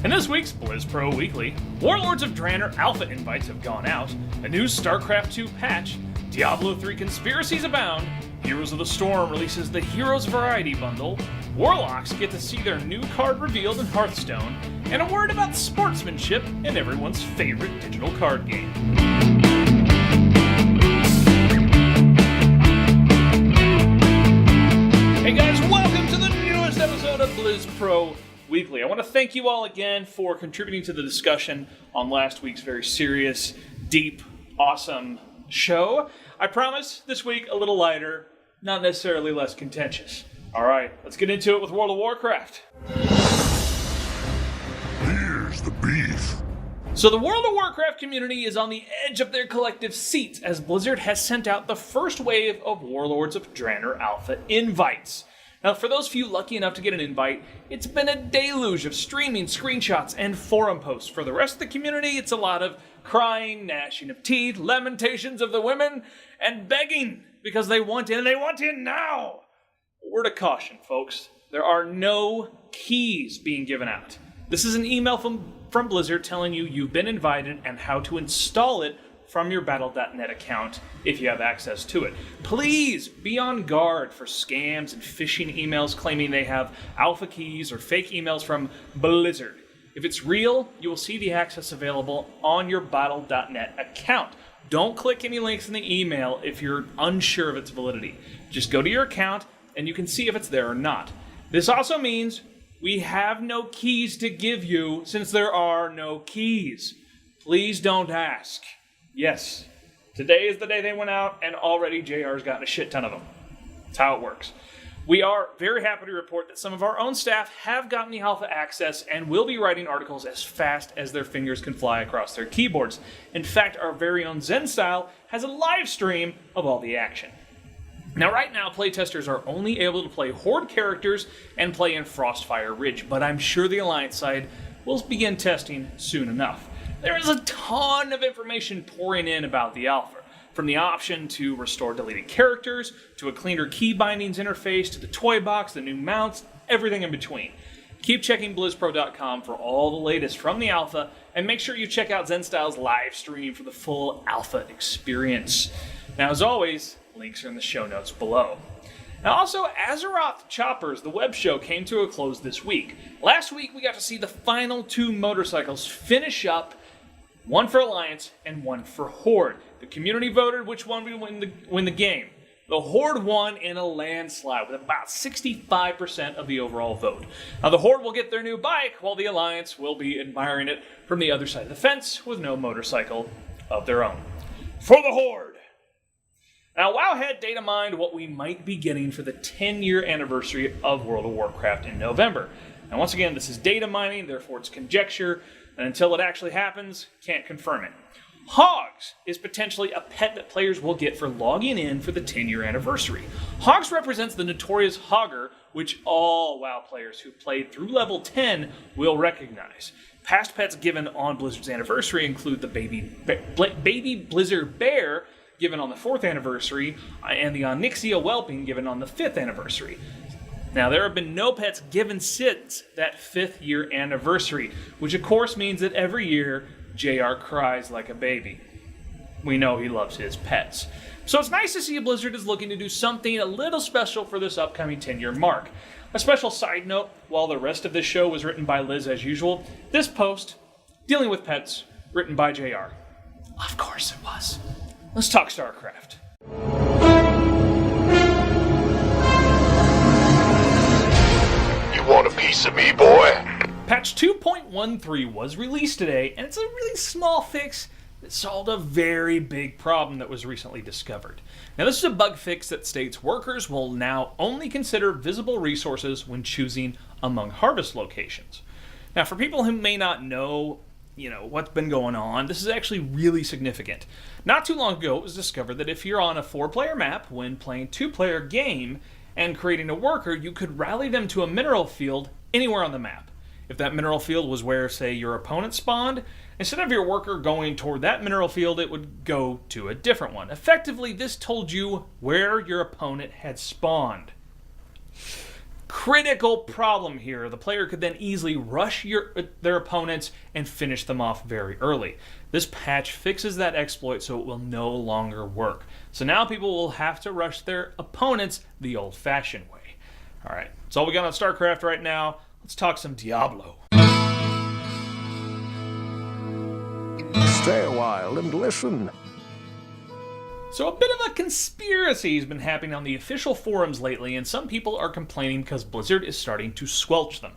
In this week's Blizz Pro Weekly, Warlords of Draenor Alpha invites have gone out, a new StarCraft 2 patch, Diablo 3 conspiracies abound, Heroes of the Storm releases the Heroes Variety Bundle, Warlocks get to see their new card revealed in Hearthstone, and a word about sportsmanship in everyone's favorite digital card game. Hey guys, welcome to the newest episode of Blizz Pro Weekly. I want to thank you all again for contributing to the discussion on last week's very serious, deep, awesome show. I promise this week a little lighter, not necessarily less contentious. All right, let's get into it with World of Warcraft. Here's the beef. So the World of Warcraft community is on the edge of their collective seats as Blizzard has sent out the first wave of Warlords of Draenor Alpha invites. Now, for those few lucky enough to get an invite, it's been a deluge of streaming, screenshots, and forum posts. For the rest of the community, it's a lot of crying, gnashing of teeth, lamentations of the women, and begging because they want in, and they want in now. Word of caution, folks. There are no keys being given out. This is an email from Blizzard telling you you've been invited and how to install it from your Battle.net account if you have access to it. Please be on guard for scams and phishing emails claiming they have alpha keys or fake emails from Blizzard. If it's real, you will see the access available on your Battle.net account. Don't click any links in the email if you're unsure of its validity. Just go to your account and you can see if it's there or not. This also means we have no keys to give you since there are no keys. Please don't ask. Yes, today is the day they went out, and already JR's gotten a shit ton of them. That's how it works. We are very happy to report that some of our own staff have gotten the alpha access and will be writing articles as fast as their fingers can fly across their keyboards. In fact, our very own Zen Style has a live stream of all the action. Now, right now, playtesters are only able to play Horde characters and play in Frostfire Ridge, but I'm sure the Alliance side will begin testing soon enough. There is a ton of information pouring in about the alpha, from the option to restore deleted characters, to a cleaner key bindings interface, to the toy box, the new mounts, everything in between. Keep checking BlizzPro.com for all the latest from the alpha, and make sure you check out ZenStyle's live stream for the full alpha experience. Now, as always, links are in the show notes below. Now also, Azeroth Choppers, the web show, came to a close this week. Last week, we got to see the final two motorcycles finish up, one for Alliance and one for Horde. The community voted which one would win the game. The Horde won in a landslide with about 65% of the overall vote. Now the Horde will get their new bike while the Alliance will be admiring it from the other side of the fence with no motorcycle of their own. For the Horde! Now, Wowhead data mined what we might be getting for the 10-year anniversary of World of Warcraft in November. Now, once again, this is data mining, therefore it's conjecture, and until it actually happens, can't confirm it. Hogs is potentially a pet that players will get for logging in for the 10-year anniversary. Hogs represents the notorious Hogger, which all WoW players who played through level 10 will recognize. Past pets given on Blizzard's anniversary include the baby Blizzard Bear, given on the 4th anniversary, and the Onyxia Whelping, given on the 5th anniversary. Now, there have been no pets given since that 5th year anniversary, which of course means that every year, JR cries like a baby. We know he loves his pets. So it's nice to see Blizzard is looking to do something a little special for this upcoming 10-year mark. A special side note, while the rest of this show was written by Liz as usual, this post, dealing with pets, written by JR. Of course it was. Let's talk StarCraft. Want a piece of me, boy? Patch 2.13 was released today, and it's a really small fix that solved a very big problem that was recently discovered. Now, this is a bug fix that states workers will now only consider visible resources when choosing among harvest locations. Now, for people who may not know, what's been going on, this is actually really significant. Not too long ago, it was discovered that if you're on a 4-player map when playing 2-player game, and creating a worker, you could rally them to a mineral field anywhere on the map. If that mineral field was where, say, your opponent spawned, instead of your worker going toward that mineral field, it would go to a different one. Effectively, this told you where your opponent had spawned. Critical problem here. The player could then easily rush their opponents and finish them off very early. This patch fixes that exploit so it will no longer work. So now people will have to rush their opponents the old-fashioned way. Alright, that's all we got on StarCraft right now. Let's talk some Diablo. Stay a while and listen. So a bit of a conspiracy has been happening on the official forums lately, and some people are complaining because Blizzard is starting to squelch them.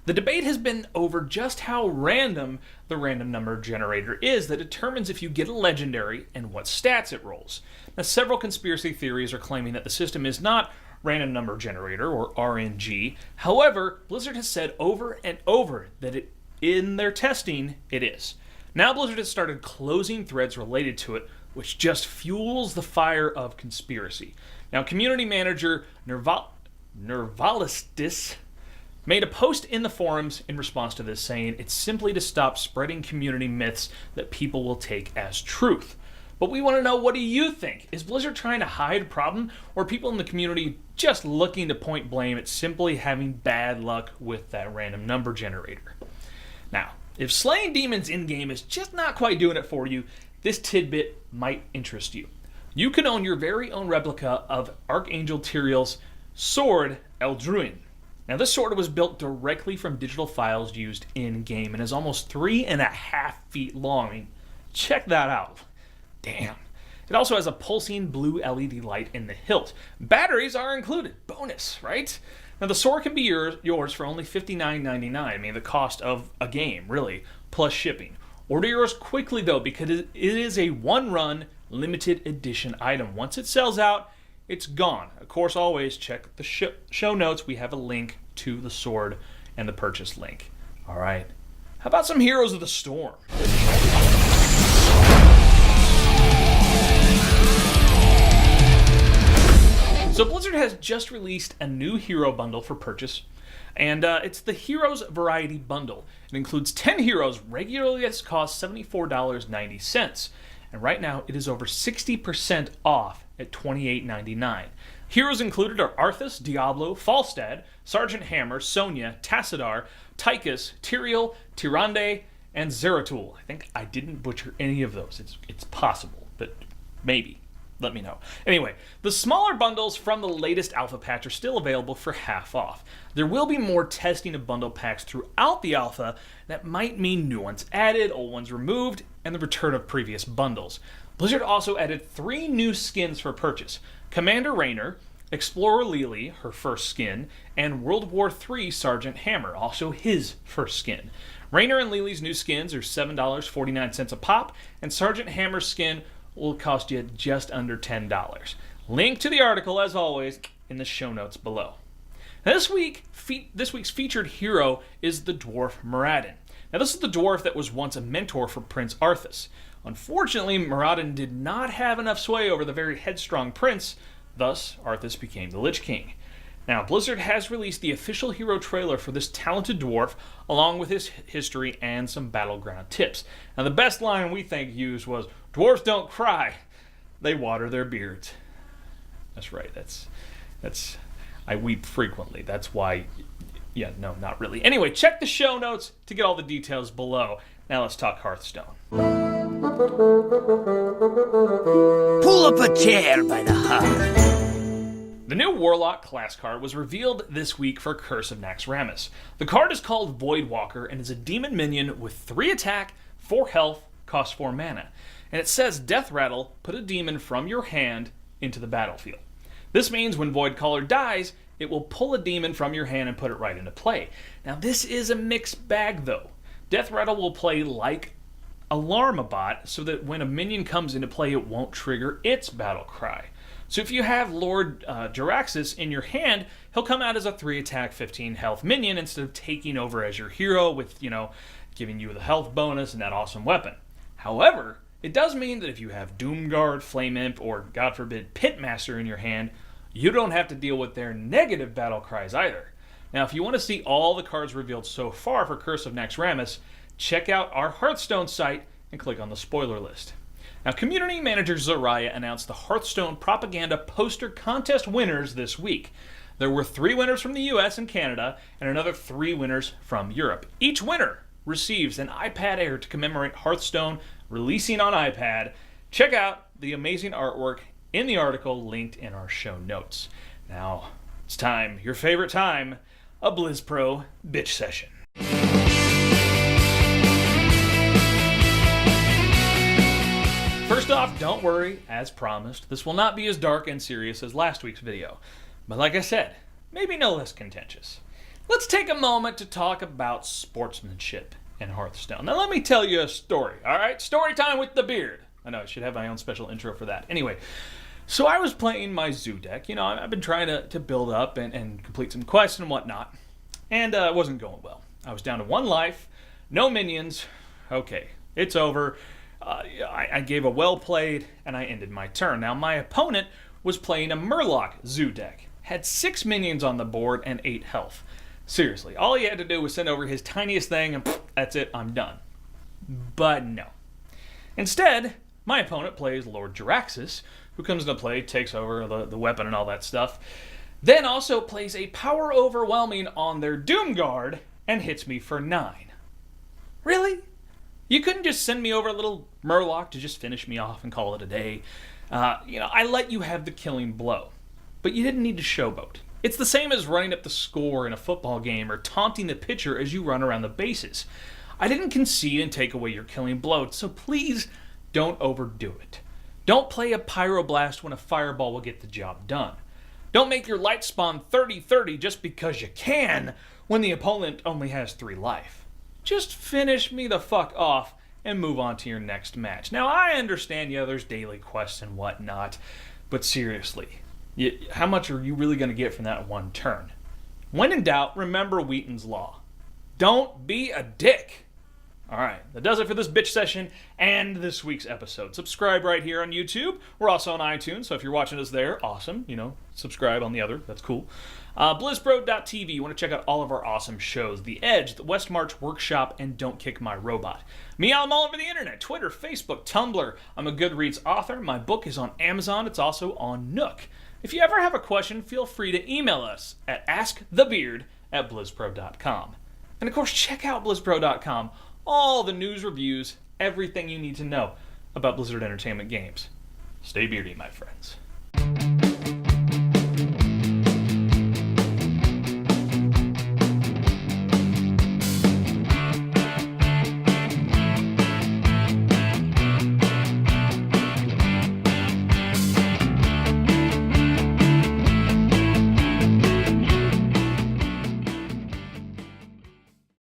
The debate has been over just how random the random number generator is that determines if you get a legendary and what stats it rolls. Now, several conspiracy theories are claiming that the system is not random number generator, or RNG. However, Blizzard has said over and over that in their testing, it is. Now Blizzard has started closing threads related to it, which just fuels the fire of conspiracy. Now, community manager Nervalistis made a post in the forums in response to this, saying it's simply to stop spreading community myths that people will take as truth. But we want to know, what do you think? Is Blizzard trying to hide a problem, or are people in the community just looking to point blame at simply having bad luck with that random number generator? Now, if slaying demons in-game is just not quite doing it for you, this tidbit might interest you. You can own your very own replica of Archangel Tyrael's sword, Eldruin. Now, this sword was built directly from digital files used in-game and is almost 3.5 feet long. I mean, check that out. Damn. It also has a pulsing blue LED light in the hilt. Batteries are included. Bonus, right? Now, the sword can be yours for only $59.99. I mean, the cost of a game, really, plus shipping. Order yours quickly, though, because it is a one-run, limited edition item. Once it sells out, it's gone. Of course, always check the show notes. We have a link to the sword and the purchase link. All right. How about some Heroes of the Storm? So Blizzard has just released a new hero bundle for purchase, and it's the Heroes Variety Bundle. It includes 10 heroes, regularly cost $74.90, and right now it is over 60% off at $28.99. Heroes included are Arthas, Diablo, Falstad, Sergeant Hammer, Sonya, Tassadar, Tychus, Tyrael, Tyrande, and Zeratul. I think I didn't butcher any of those. It's possible, but maybe. Let me know. Anyway, the smaller bundles from the latest alpha patch are still available for half off. There will be more testing of bundle packs throughout the alpha that might mean new ones added, old ones removed, and the return of previous bundles. Blizzard also added 3 new skins for purchase: Commander Raynor, Explorer Lily, her first skin, and World War III Sergeant Hammer, also his first skin. Raynor and Lily's new skins are $7.49 a pop, and Sergeant Hammer's skin will cost you just under $10. Link to the article, as always, in the show notes below. Now, this week's featured hero is the dwarf Muradin. Now, this is the dwarf that was once a mentor for Prince Arthas. Unfortunately, Muradin did not have enough sway over the very headstrong prince, thus Arthas became the Lich King. Now, Blizzard has released the official hero trailer for this talented dwarf, along with his history and some battleground tips. Now, the best line we think used was, "Dwarves don't cry, they water their beards." That's right, that's I weep frequently. That's why, yeah, no, not really. Anyway, check the show notes to get all the details below. Now let's talk Hearthstone. Pull up a chair by the hearth. The new Warlock class card was revealed this week for Curse of Naxxramas. The card is called Voidwalker and is a demon minion with 3 attack, 4 health, costs 4 mana. And it says Death Rattle, put a demon from your hand into the battlefield. This means when Voidcaller dies, it will pull a demon from your hand and put it right into play. Now, this is a mixed bag, though. Death Rattle will play like Alarmabot, so that when a minion comes into play, it won't trigger its battle cry. So if you have Lord Jaraxxus in your hand, he'll come out as a 3 attack, 15 health minion instead of taking over as your hero with, giving you the health bonus and that awesome weapon. However, it does mean that if you have Doomguard, Flame Imp, or, God forbid, Pitmaster in your hand, you don't have to deal with their negative battle cries either. Now, if you want to see all the cards revealed so far for Curse of Naxxramas, check out our Hearthstone site and click on the spoiler list. Now, community manager Zaraya announced the Hearthstone propaganda poster contest winners this week. There were 3 winners from the US and Canada, and another 3 winners from Europe. Each winner receives an iPad Air to commemorate Hearthstone releasing on iPad. Check out the amazing artwork in the article linked in our show notes. Now, it's time, your favorite time, a BlizzPro bitch session. First off, don't worry, as promised, this will not be as dark and serious as last week's video. But like I said, maybe no less contentious. Let's take a moment to talk about sportsmanship in Hearthstone. Now let me tell you a story, alright? Story time with the beard. I know, I should have my own special intro for that. Anyway, so I was playing my zoo deck. You know, I've been trying to build up and complete some quests and whatnot. And it wasn't going well. I was down to 1 life, no minions. Okay, it's over. I gave a well played, and I ended my turn. Now, my opponent was playing a Murloc zoo deck. Had 6 minions on the board and 8 health. Seriously, all he had to do was send over his tiniest thing, and that's it, I'm done. But no. Instead, my opponent plays Lord Jiraxis, who comes into play, takes over the weapon and all that stuff, then also plays a power overwhelming on their Doomguard, and hits me for 9. Really? You couldn't just send me over a little Murloc to just finish me off and call it a day. I let you have the killing blow. But you didn't need to showboat. It's the same as running up the score in a football game or taunting the pitcher as you run around the bases. I didn't concede and take away your killing blow, so please don't overdo it. Don't play a Pyroblast when a Fireball will get the job done. Don't make your light spawn 30-30 just because you can when the opponent only has 3 life. Just finish me the fuck off and move on to your next match. Now, I understand, there's daily quests and whatnot, but seriously, how much are you really going to get from that 1 turn? When in doubt, remember Wheaton's Law. Don't be a dick. Alright, that does it for this bitch session and this week's episode. Subscribe right here on YouTube. We're also on iTunes, so if you're watching us there, awesome. Subscribe on the other. That's cool. BlizzPro.tv, you want to check out all of our awesome shows. The Edge, the West March Workshop, and Don't Kick My Robot. Me, I'm all over the internet. Twitter, Facebook, Tumblr. I'm a Goodreads author. My book is on Amazon. It's also on Nook. If you ever have a question, feel free to email us at askthebeard@blizzpro.com. And of course, check out blizzpro.com. All the news, reviews, everything you need to know about Blizzard Entertainment games. Stay beardy, my friends.